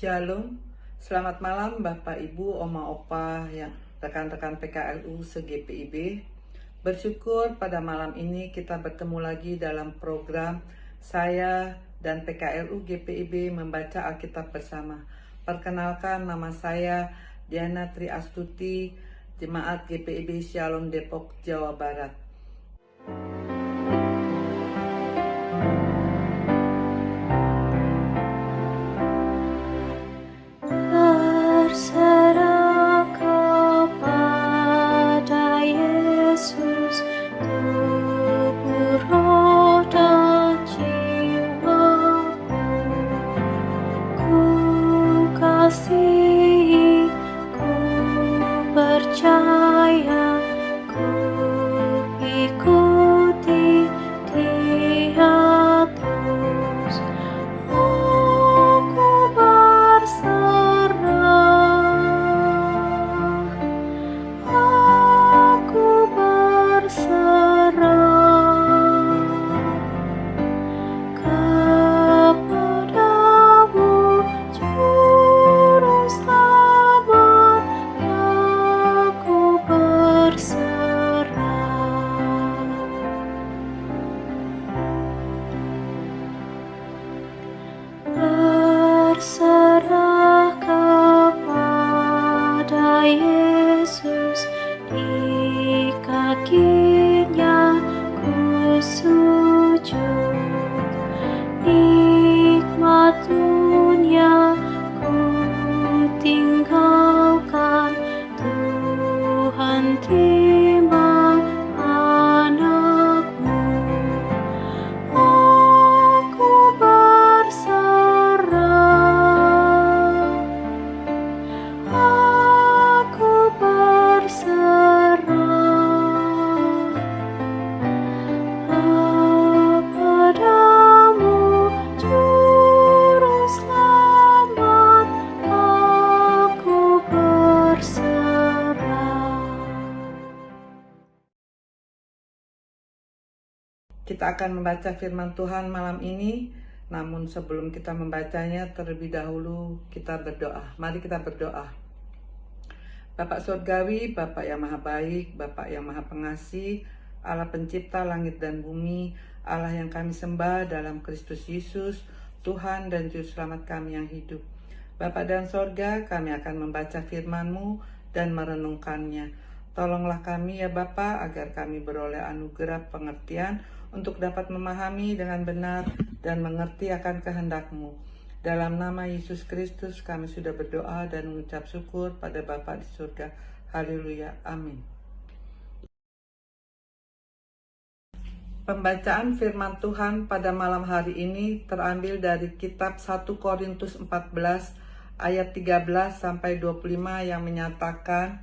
Shalom, selamat malam Bapak Ibu, Oma Opa, yang rekan-rekan PKLU se-GPIB. Bersyukur pada malam ini kita bertemu lagi dalam program saya dan PKLU GPIB membaca Alkitab bersama. Perkenalkan, nama saya Diana Tri Astuti, Jemaat GPIB Shalom Depok, Jawa Barat. Berserah kepada Yesus, tubuh, roh, dan jiwaku. Ku kasihi, ku percaya, ku ikuti Dia terus. Aku berserah kepadamu, Juru Selamat. Aku berserah kepada Yesus, di kakinya ku sujud. Nikmat dunia ku tinggalkan, Tuhan timbang anakmu. Aku berserah, aku berserah kepadamu, Juru Selamat. Aku berserah. Kita akan membaca firman Tuhan malam ini, namun sebelum kita membacanya, terlebih dahulu kita berdoa. Mari kita berdoa. Bapak Surgawi, Bapak yang Maha Baik, Bapak yang Maha Pengasih, Allah Pencipta langit dan bumi, Allah yang kami sembah dalam Kristus Yesus, Tuhan dan Juru Selamat kami yang hidup. Bapak dan sorga, kami akan membaca firman-Mu dan merenungkannya. Tolonglah kami ya Bapa, agar kami beroleh anugerah pengertian untuk dapat memahami dengan benar dan mengerti akan kehendak-Mu. Dalam nama Yesus Kristus kami sudah berdoa dan mengucap syukur pada Bapa di surga. Haleluya, amin. Pembacaan firman Tuhan pada malam hari ini terambil dari kitab 1 Korintus 14 ayat 13 sampai 25 yang menyatakan,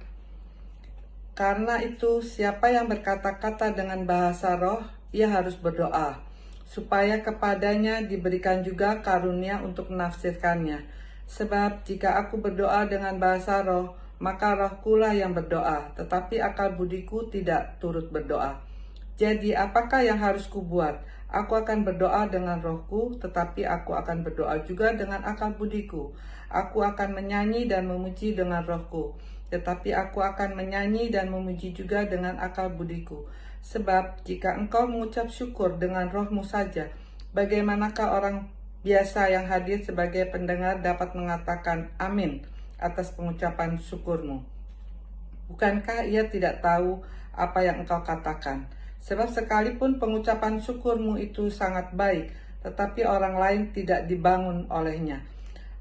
karena itu siapa yang berkata-kata dengan bahasa roh, ia harus berdoa, supaya kepadanya diberikan juga karunia untuk menafsirkannya. Sebab jika aku berdoa dengan bahasa roh, maka rohkulah yang berdoa, tetapi akal budiku tidak turut berdoa. Jadi apakah yang harus kubuat? Aku akan berdoa dengan rohku, tetapi aku akan berdoa juga dengan akal budiku. Aku akan menyanyi dan memuji dengan rohku, tetapi aku akan menyanyi dan memuji juga dengan akal budiku. Sebab jika engkau mengucap syukur dengan rohmu saja, bagaimanakah orang biasa yang hadir sebagai pendengar dapat mengatakan amin atas pengucapan syukurmu? Bukankah ia tidak tahu apa yang engkau katakan? Sebab sekalipun pengucapan syukurmu itu sangat baik, tetapi orang lain tidak dibangun olehnya.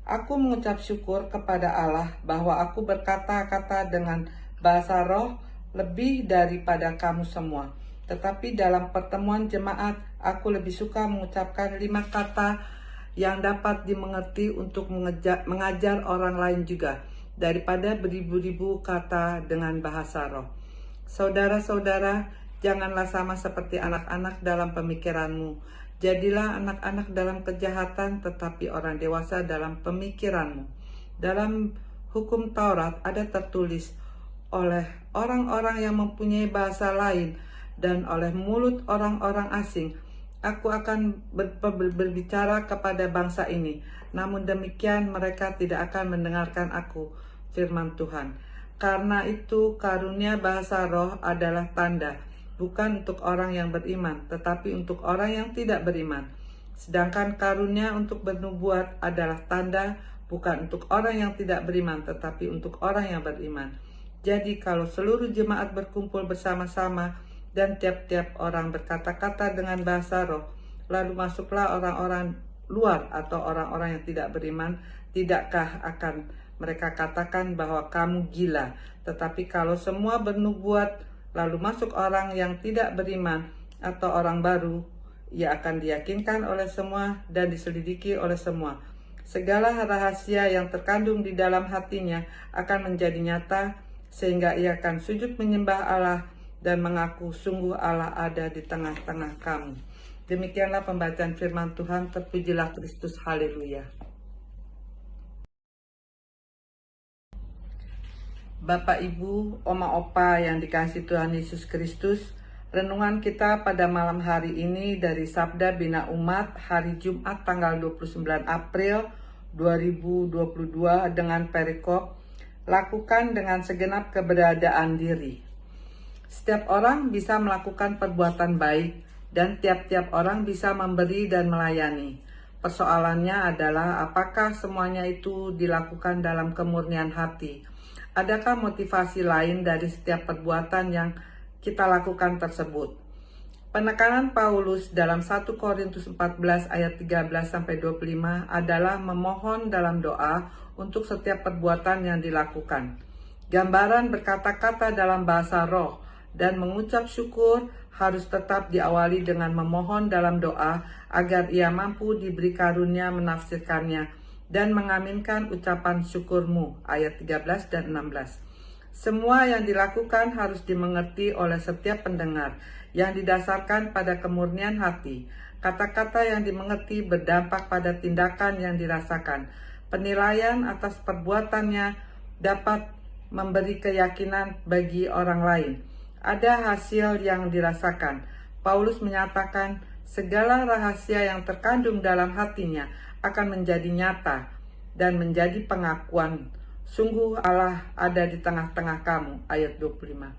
Aku mengucap syukur kepada Allah bahwa aku berkata-kata dengan bahasa roh lebih daripada kamu semua. Tetapi dalam pertemuan jemaat, aku lebih suka mengucapkan 5 kata yang dapat dimengerti untuk mengajar orang lain juga, daripada beribu-ribu kata dengan bahasa roh. Saudara-saudara, janganlah sama seperti anak-anak dalam pemikiranmu. Jadilah anak-anak dalam kejahatan, tetapi orang dewasa dalam pemikiranmu. Dalam hukum Taurat ada tertulis, oleh orang-orang yang mempunyai bahasa lain dan oleh mulut orang-orang asing aku akan berbicara kepada bangsa ini. Namun demikian mereka tidak akan mendengarkan aku, firman Tuhan. Karena itu karunia bahasa roh adalah tanda, bukan untuk orang yang beriman, tetapi untuk orang yang tidak beriman. Sedangkan karunia untuk bernubuat adalah tanda, bukan untuk orang yang tidak beriman, tetapi untuk orang yang beriman. Jadi kalau seluruh jemaat berkumpul bersama-sama dan tiap-tiap orang berkata-kata dengan bahasa roh, lalu masuklah orang-orang luar atau orang-orang yang tidak beriman, tidakkah akan mereka katakan bahwa kamu gila? Tetapi kalau semua bernubuat, lalu masuk orang yang tidak beriman atau orang baru, ia akan diyakinkan oleh semua dan diselidiki oleh semua. Segala rahasia yang terkandung di dalam hatinya akan menjadi nyata, sehingga ia akan sujud menyembah Allah dan mengaku sungguh Allah ada di tengah-tengah kamu. Demikianlah pembacaan firman Tuhan. Terpujilah Kristus. Haleluya. Bapak, Ibu, Oma, Opa yang dikasihi Tuhan Yesus Kristus, renungan kita pada malam hari ini dari Sabda Bina Umat hari Jumat tanggal 29 April 2022 dengan perikop, lakukan dengan segenap keberadaan diri. Setiap orang bisa melakukan perbuatan baik dan tiap-tiap orang bisa memberi dan melayani. Persoalannya adalah apakah semuanya itu dilakukan dalam kemurnian hati? Adakah motivasi lain dari setiap perbuatan yang kita lakukan tersebut? Penekanan Paulus dalam 1 Korintus 14 ayat 13-25 adalah memohon dalam doa untuk setiap perbuatan yang dilakukan. Gambaran berkata-kata dalam bahasa roh dan mengucap syukur harus tetap diawali dengan memohon dalam doa agar ia mampu diberi karunia menafsirkannya dan mengaminkan ucapan syukurmu, ayat 13 dan 16. Semua yang dilakukan harus dimengerti oleh setiap pendengar yang didasarkan pada kemurnian hati. Kata-kata yang dimengerti berdampak pada tindakan yang dirasakan. Penilaian atas perbuatannya dapat memberi keyakinan bagi orang lain. Ada hasil yang dirasakan. Paulus menyatakan segala rahasia yang terkandung dalam hatinya akan menjadi nyata dan menjadi pengakuan. Sungguh Allah ada di tengah-tengah kamu, ayat 25.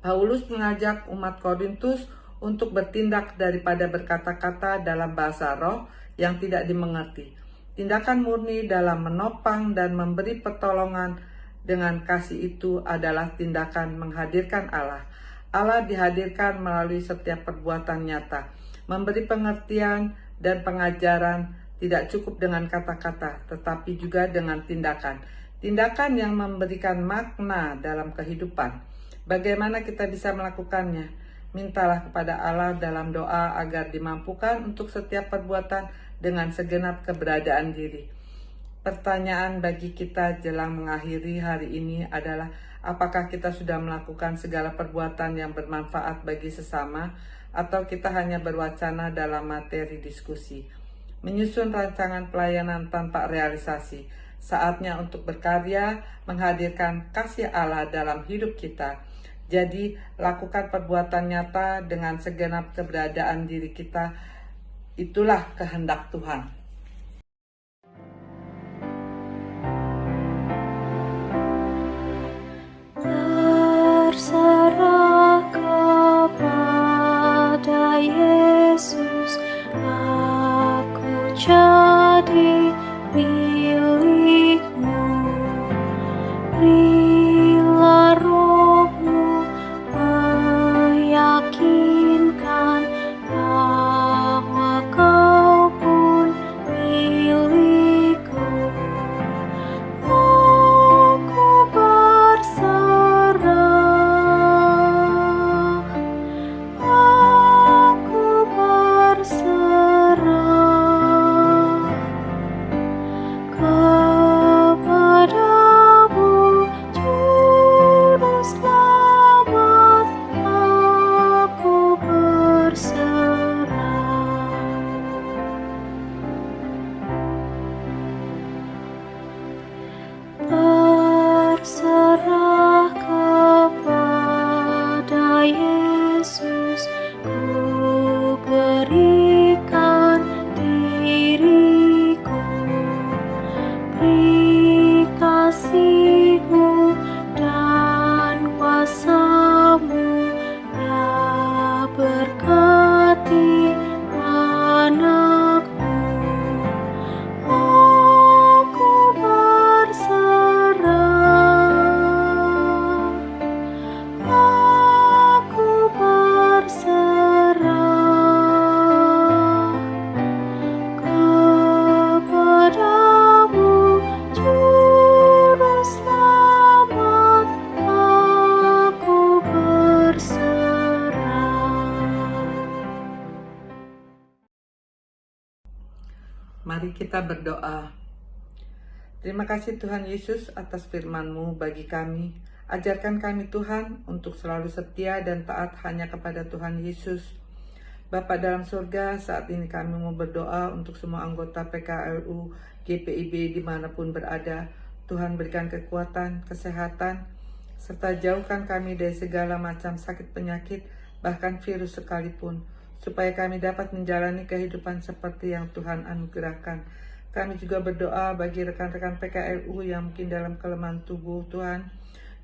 Paulus mengajak umat Korintus untuk bertindak daripada berkata-kata dalam bahasa roh yang tidak dimengerti. Tindakan murni dalam menopang dan memberi pertolongan dengan kasih itu adalah tindakan menghadirkan Allah. Allah dihadirkan melalui setiap perbuatan nyata, memberi pengertian dan pengajaran. Tidak cukup dengan kata-kata, tetapi juga dengan tindakan. Tindakan yang memberikan makna dalam kehidupan. Bagaimana kita bisa melakukannya? Mintalah kepada Allah dalam doa agar dimampukan untuk setiap perbuatan dengan segenap keberadaan diri. Pertanyaan bagi kita jelang mengakhiri hari ini adalah, apakah kita sudah melakukan segala perbuatan yang bermanfaat bagi sesama, atau kita hanya berwacana dalam materi diskusi? Menyusun rancangan pelayanan tanpa realisasi. Saatnya untuk berkarya, menghadirkan kasih Allah dalam hidup kita. Jadi, lakukan perbuatan nyata dengan segenap keberadaan diri kita. Itulah kehendak Tuhan. Terserah kepada Yesus, aku jadi milikmu. Berilah rohmu meyakinkan bahwa kau pun Mari kita berdoa. Terima kasih Tuhan Yesus atas firman-Mu bagi kami. Ajarkan kami Tuhan untuk selalu setia dan taat hanya kepada Tuhan Yesus. Bapa dalam surga, saat ini kami mau berdoa untuk semua anggota PKLU, GPIB dimanapun berada. Tuhan berikan kekuatan, kesehatan, serta jauhkan kami dari segala macam sakit penyakit, bahkan virus sekalipun, supaya kami dapat menjalani kehidupan seperti yang Tuhan anugerahkan. Kami juga berdoa bagi rekan-rekan PKLU yang mungkin dalam kelemahan tubuh, Tuhan,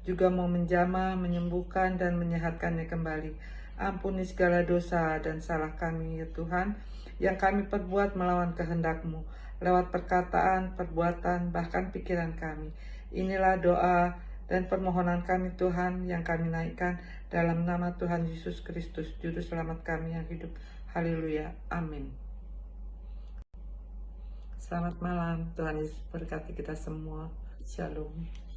juga mau menjamah, menyembuhkan, dan menyehatkannya kembali. Ampuni segala dosa dan salah kami, ya Tuhan, yang kami perbuat melawan kehendak-Mu, lewat perkataan, perbuatan, bahkan pikiran kami. Inilah doa dan permohonan kami Tuhan yang kami naikkan dalam nama Tuhan Yesus Kristus, Juru Selamat kami yang hidup. Haleluya. Amin. Selamat malam. Tuhan Yesus berkati kita semua. Shalom.